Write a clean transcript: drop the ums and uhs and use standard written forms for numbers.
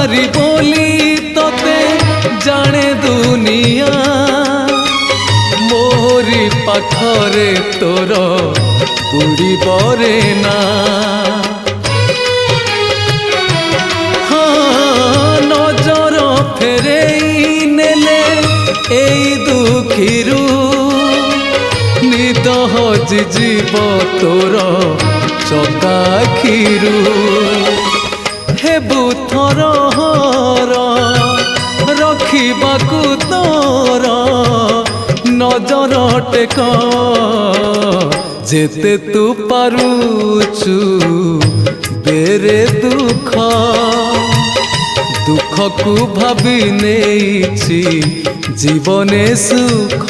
तारी बोली तोते जाने दुनिया मोरी पाखरे तोर बुड़ी बरे ना हाँ नजर फेरेई नेले एई दुखीरू निद हजि जीव तोर चकाखीरू हेबु थर हर रखिबाकू तोर नजर टेक जेते तू पारुचु बेरे दुख दुख को भाबी नेछि जीवने सुख।